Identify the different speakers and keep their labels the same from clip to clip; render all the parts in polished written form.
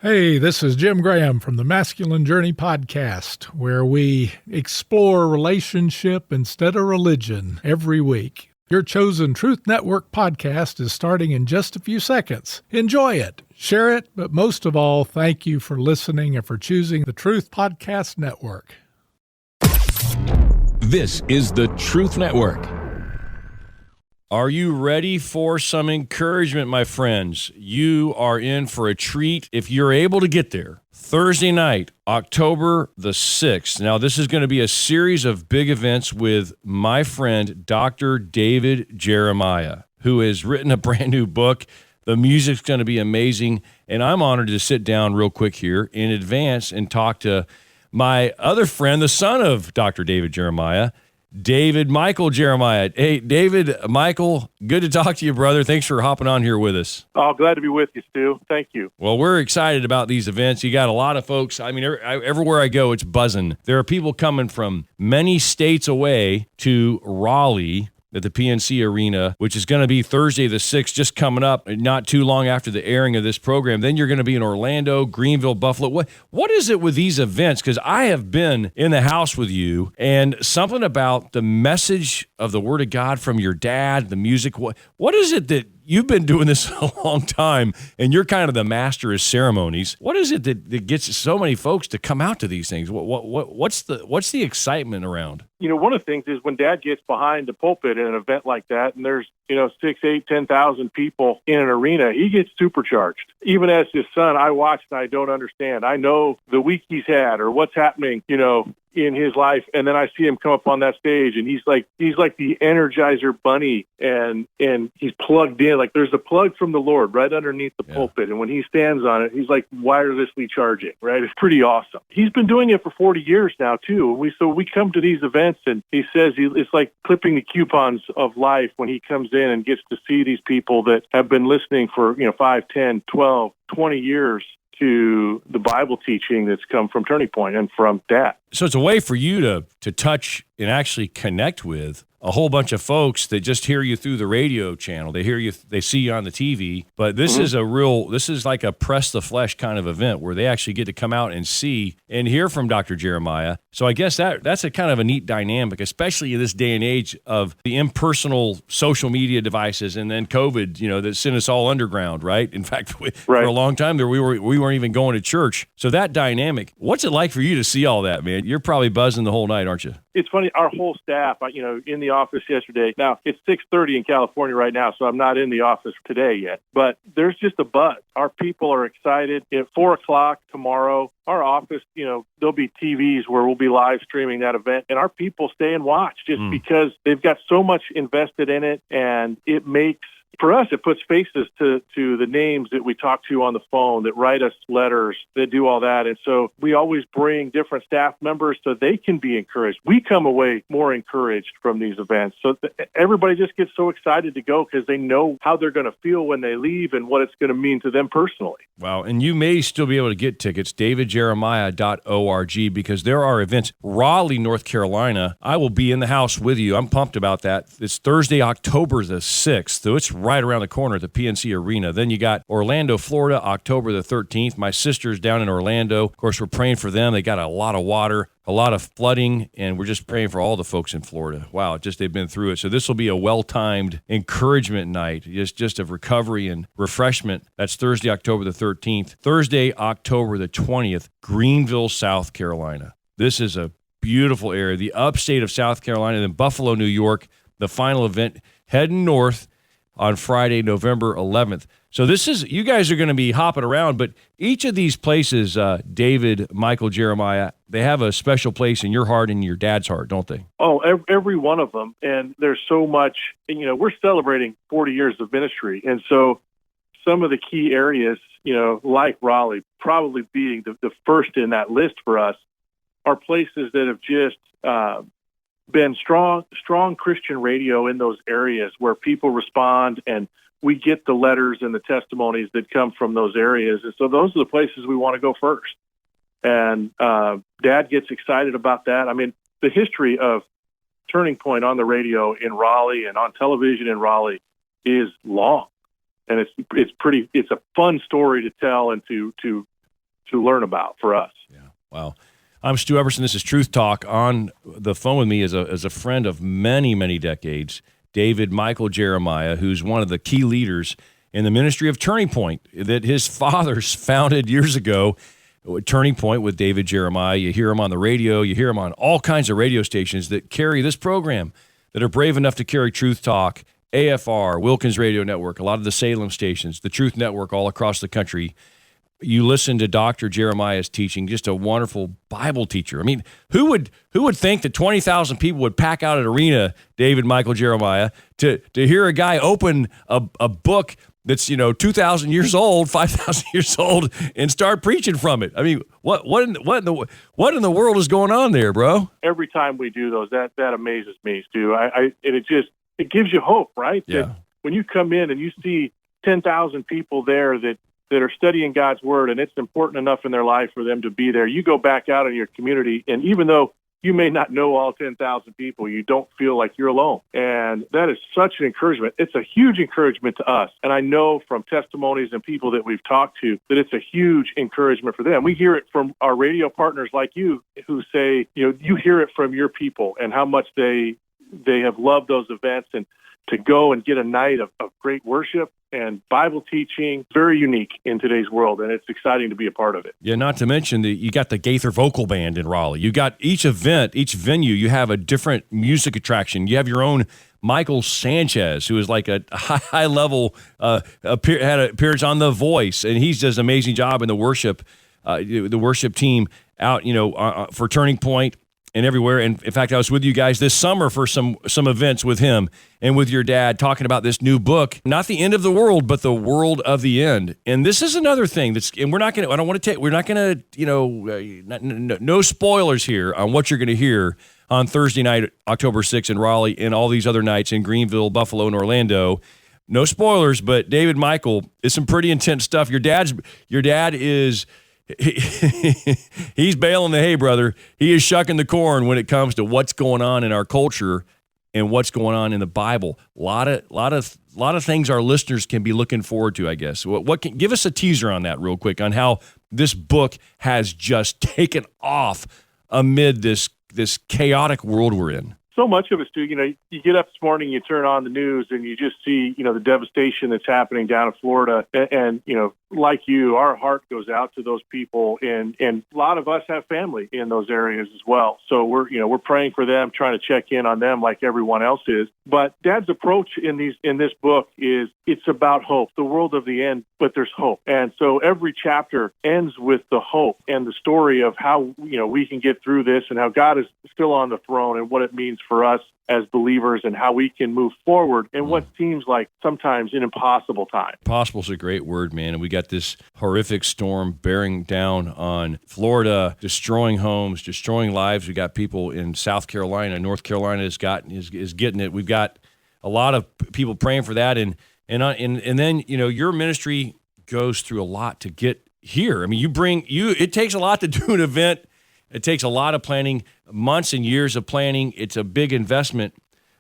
Speaker 1: Hey, this is Jim Graham from the Masculine Journey podcast, where we explore relationship instead of religion every week. Your chosen Truth Network podcast is starting in just a few seconds. Enjoy it, share it, but most of all, thank you for listening and for choosing the Truth Podcast Network.
Speaker 2: This is the Truth Network. Are you ready for some encouragement, my friends? You are in for a treat if you're able to get there. Thursday night, October the 6th. Now, this is going to be a series of big events with my friend, Dr. David Jeremiah, who has written a brand new book. The music's going to be amazing, and I'm honored to sit down real quick here in advance and talk to my other friend, the son of Dr. David Jeremiah, Micheal Jeremiah. Hey, David, Micheal, good to talk to you, brother. Thanks for hopping on here with us.
Speaker 3: Oh, glad to be with you, Stu. Thank you.
Speaker 2: Well, we're excited about these events. You got a lot of folks. I mean, everywhere I go, it's buzzing. There are people coming from many states away to Raleigh at the PNC Arena, which is going to be Thursday the 6th, just coming up, not too long after the airing of this program. Then you're going to be in Orlando, Greenville, Buffalo. What is it with these events? Because I have been in the house with you, and something about the message of the Word of God from your dad, the music. What is it that you've been doing this a long time, and you're kind of the master of ceremonies? What is it that gets so many folks to come out to these things? What's the excitement around?
Speaker 3: You know, one of the things is when Dad gets behind the pulpit in an event like that, and there's 6, 8, 10,000 people in an arena, he gets supercharged. Even as his son, I watch and I don't understand. I know the week he's had or what's happening, in his life, and then I see him come up on that stage, and he's like the Energizer Bunny, and he's plugged in. Like there's a plug from the Lord right underneath the pulpit, and when he stands on it, he's like wirelessly charging. Right, it's pretty awesome. He's been doing it for 40 years now too. We come to these events, and he says it's like clipping the coupons of life when he comes in and gets to see these people that have been listening for 5, 10, 12, 20 years to the Bible teaching that's come from Turning Point and from Dad.
Speaker 2: So it's a way for you to touch and actually connect with a whole bunch of folks that just hear you through the radio channel. They hear you, they see you on the TV. But this is this is like a press the flesh kind of event where they actually get to come out and see and hear from Dr. Jeremiah. So I guess that's a kind of a neat dynamic, especially in this day and age of the impersonal social media devices and then COVID, that sent us all underground, right? In fact, for a long time there, we weren't even going to church. So that dynamic, what's it like for you to see all that, man? You're probably buzzing the whole night, aren't you?
Speaker 3: It's funny, our whole staff, in the office yesterday. Now, it's 6:30 in California right now, so I'm not in the office today yet. But there's just a buzz. Our people are excited. At 4 o'clock tomorrow, our office, there'll be TVs where we'll be live streaming that event. And our people stay and watch just because they've got so much invested in it. And it makes, for us, it puts faces to the names that we talk to on the phone, that write us letters, that do all that. And so we always bring different staff members so they can be encouraged. We come away more encouraged from these events. So everybody just gets so excited to go because they know how they're going to feel when they leave and what it's going to mean to them personally.
Speaker 2: Wow. And you may still be able to get tickets, davidjeremiah.org, because there are events. Raleigh, North Carolina, I will be in the house with you. I'm pumped about that. It's Thursday, October the 6th. So it's right around the corner at the PNC Arena. Then you got Orlando, Florida, October the 13th. My sister's down in Orlando. Of course, we're praying for them. They got a lot of water, a lot of flooding, and we're just praying for all the folks in Florida. Wow, they've been through it. So this will be a well-timed encouragement night, just of recovery and refreshment. That's Thursday, October the 13th. Thursday, October the 20th, Greenville, South Carolina. This is a beautiful area, the upstate of South Carolina, then Buffalo, New York, the final event, heading north on Friday, November 11th. So you guys are going to be hopping around, but each of these places, David, Micheal, Jeremiah, they have a special place in your heart and your dad's heart, don't they?
Speaker 3: Oh, every one of them. And there's so much, we're celebrating 40 years of ministry. And so some of the key areas, like Raleigh, probably being the first in that list for us, are places that have just been strong Christian radio in those areas where people respond, and we get the letters and the testimonies that come from those areas. And so those are the places we want to go first. And Dad gets excited about that. I mean, the history of Turning Point on the radio in Raleigh and on television in Raleigh is long. And it's a fun story to tell and to to learn about for us.
Speaker 2: Yeah. Wow. I'm Stu Everson. This is Truth Talk. On the phone with me is a friend of many, many decades, David Micheal Jeremiah, who's one of the key leaders in the ministry of Turning Point that his fathers founded years ago. Turning Point with David Jeremiah. You hear him on the radio. You hear him on all kinds of radio stations that carry this program, that are brave enough to carry Truth Talk, AFR, Wilkins Radio Network, a lot of the Salem stations, the Truth Network all across the country. You listen to Dr. Jeremiah's teaching, just a wonderful Bible teacher. I mean, who would think that 20,000 people would pack out an arena, David Micheal Jeremiah, to hear a guy open a book that's 2,000 years old, 5,000 years old, and start preaching from it? I mean, what in the world is going on there, bro?
Speaker 3: Every time we do those, that amazes me, Stu. It gives you hope, right?
Speaker 2: Yeah.
Speaker 3: That when you come in and you see 10,000 people there that are studying God's Word, and it's important enough in their life for them to be there, you go back out in your community, and even though you may not know all 10,000 people, you don't feel like you're alone. And that is such an encouragement. It's a huge encouragement to us. And I know from testimonies and people that we've talked to that it's a huge encouragement for them. We hear it from our radio partners like you who say, you hear it from your people and how much they have loved those events, and to go and get a night of great worship and Bible teaching, very unique in today's world, and it's exciting to be a part of it.
Speaker 2: Yeah, not to mention you got the Gaither Vocal Band in Raleigh. You got each event, each venue, you have a different music attraction. You have your own Michael Sanchez, who is like a high-level, had an appearance on The Voice, and he does an amazing job in the worship team out, for Turning Point and everywhere. And in fact, I was with you guys this summer for some events with him and with your dad, talking about this new book, not the end of the world, but the world of the end. And this is another thing no spoilers here on what you're going to hear on Thursday night, October 6th in Raleigh, and all these other nights in Greenville, Buffalo, and Orlando. No spoilers, but David Micheal, it's some pretty intense stuff. Your dad is... He's baling the hay, brother. He is shucking the corn when it comes to what's going on in our culture and what's going on in the Bible. A lot of things our listeners can be looking forward to, I guess. Give us a teaser on that real quick, on how this book has just taken off amid this chaotic world we're in.
Speaker 3: So much of it, Stu, you get up this morning, you turn on the news, and you just see, the devastation that's happening down in Florida. And like you, our heart goes out to those people, and a lot of us have family in those areas as well. So we're praying for them, trying to check in on them like everyone else is. But Dad's approach in this book is, it's about hope, the world of the end, but there's hope. And so every chapter ends with the hope and the story of how, we can get through this, and how God is still on the throne, and what it means for us as believers, and how we can move forward in what seems like sometimes an impossible time.
Speaker 2: Impossible is a great word, man. And we got this horrific storm bearing down on Florida, destroying homes, destroying lives. We got people in South Carolina, North Carolina is getting it. We've got a lot of people praying for that, and then your ministry goes through a lot to get here. I mean, it takes a lot to do an event. It takes a lot of planning, months and years of planning. It's a big investment,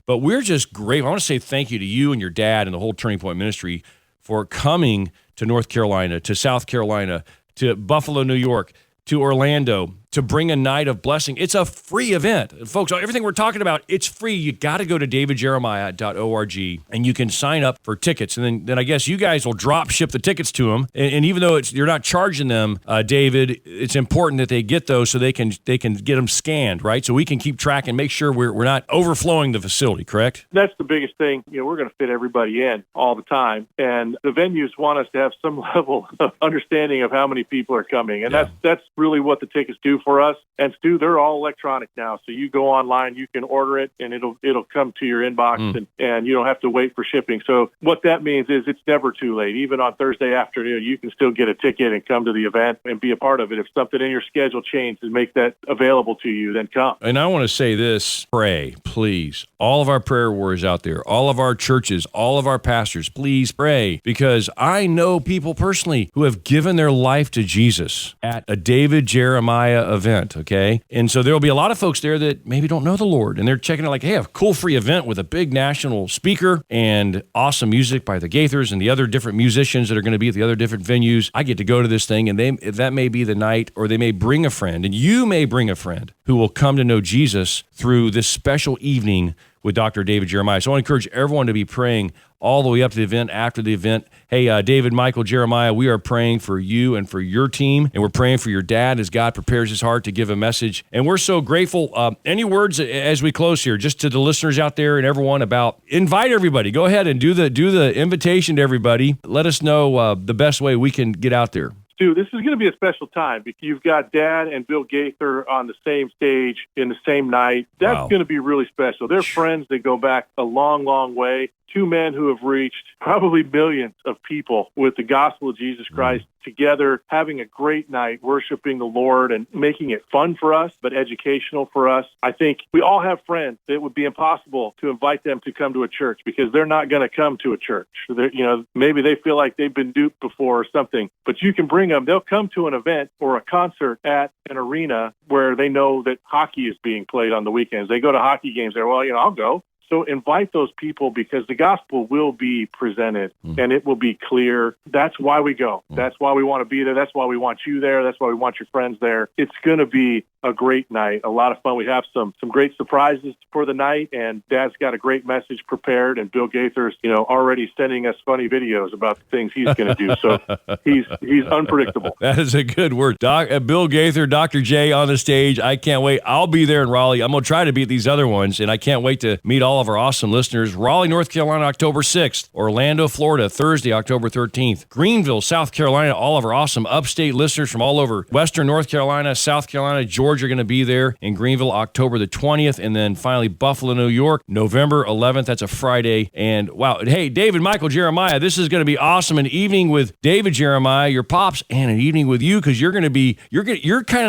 Speaker 2: but we're just grateful. I want to say thank you to you and your dad and the whole Turning Point ministry for coming to North Carolina, to South Carolina, to Buffalo, New York, to Orlando, to bring a night of blessing. It's a free event. Folks, everything we're talking about, it's free. You got to go to davidjeremiah.org, and you can sign up for tickets. And then I guess you guys will drop ship the tickets to them. And even though you're not charging them, David, it's important that they get those so they can get them scanned, right? So we can keep track and make sure we're not overflowing the facility, correct?
Speaker 3: That's the biggest thing. We're going to fit everybody in all the time. And the venues want us to have some level of understanding of how many people are coming. And that's really what the tickets do for us. And Stu, they're all electronic now. So you go online, you can order it, and it'll come to your inbox, and you don't have to wait for shipping. So what that means is it's never too late. Even on Thursday afternoon, you can still get a ticket and come to the event and be a part of it. If something in your schedule changes and make that available to you, then come.
Speaker 2: And I want to say this, pray, please. All of our prayer warriors out there, all of our churches, all of our pastors, please pray, because I know people personally who have given their life to Jesus at a David Jeremiah event, okay? And so there will be a lot of folks there that maybe don't know the Lord, and they're checking it like, hey, a cool free event with a big national speaker and awesome music by the Gaithers and the other different musicians that are going to be at the other different venues. I get to go to this thing, and that may be the night, or they may bring a friend, and you may bring a friend who will come to know Jesus through this special evening with Dr. David Jeremiah. So I want to encourage everyone to be praying all the way up to the event, after the event. Hey, David, Micheal, Jeremiah, we are praying for you and for your team, and we're praying for your dad as God prepares his heart to give a message. And we're so grateful. Any words as we close here, just to the listeners out there and everyone about, invite everybody. Go ahead and do the invitation to everybody. Let us know the best way we can get out there.
Speaker 3: Stu, this is going to be a special time because you've got Dad and Bill Gaither on the same stage in the same night. That's going to be really special. They're friends that go back a long, long way. Two men who have reached probably millions of people with the gospel of Jesus Christ together, having a great night, worshiping the Lord and making it fun for us, but educational for us. I think we all have friends that it would be impossible to invite them to come to a church because they're not going to come to a church. Maybe they feel like they've been duped before or something, but you can bring them. They'll come to an event or a concert at an arena where they know that hockey is being played on the weekends. They go to hockey games there. Well, I'll go. So invite those people because the gospel will be presented and it will be clear. That's why we go. That's why we want to be there. That's why we want you there. That's why we want your friends there. It's going to be a great night, a lot of fun. We have some great surprises for the night, and Dad's got a great message prepared, and Bill Gaither's, already sending us funny videos about the things he's going to do. So he's unpredictable.
Speaker 2: That is a good word. Bill Gaither, Dr. J on the stage. I can't wait. I'll be there in Raleigh. I'm going to try to beat these other ones, and I can't wait to meet all of our awesome listeners. Raleigh, North Carolina, October 6th. Orlando, Florida, Thursday, October 13th. Greenville, South Carolina, all of our awesome upstate listeners from all over Western North Carolina, South Carolina, Georgia are going to be there in Greenville, October the 20th. And then finally, Buffalo, New York, November 11th. That's a Friday. And wow, hey, David, Micheal, Jeremiah, this is going to be awesome. An evening with David Jeremiah, your pops, and an evening with you, because you're kind of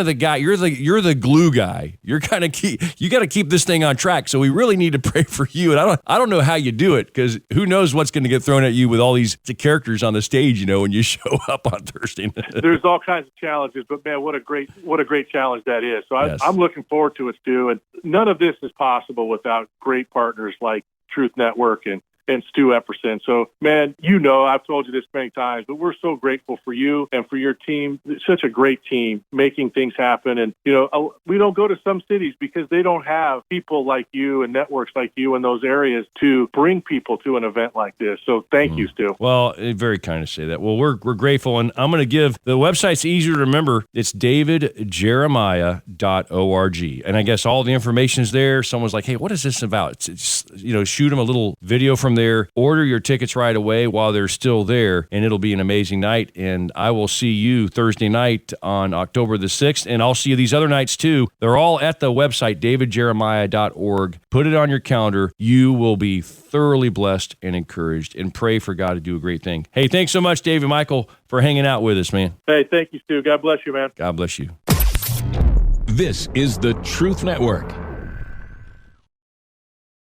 Speaker 2: the guy, you're the glue guy. You got to keep this thing on track. So we really need to pray for you. And I don't know how you do it, because who knows what's going to get thrown at you with all these characters on the stage, when you show up on Thursday.
Speaker 3: There's all kinds of challenges, but man, what a great challenge that is. So yes. I'm looking forward to it, Stu. And none of this is possible without great partners like Truth Network and Stu Epperson. So, man, I've told you this many times, but we're so grateful for you and for your team. It's such a great team making things happen. And, we don't go to some cities because they don't have people like you and networks like you in those areas to bring people to an event like this. So thank you, Stu.
Speaker 2: Well, very kind to say that. Well, we're grateful. And I'm going to give the website's easier to remember. It's davidjeremiah.org. And I guess all the information is there. Someone's like, hey, what is this about? It's shoot them a little video from there. Order your tickets right away while they're still there, and it'll be an amazing night. And I will see you Thursday night on October the 6th, and I'll see you these other nights too. They're all at the website, davidjeremiah.org. Put it on your calendar. You will be thoroughly blessed and encouraged, and pray for God to do a great thing. Hey, thanks so much, David Micheal, for hanging out with us, man.
Speaker 3: Hey, thank you, Stu. God bless you, man.
Speaker 2: God bless you.
Speaker 4: This is the Truth Network.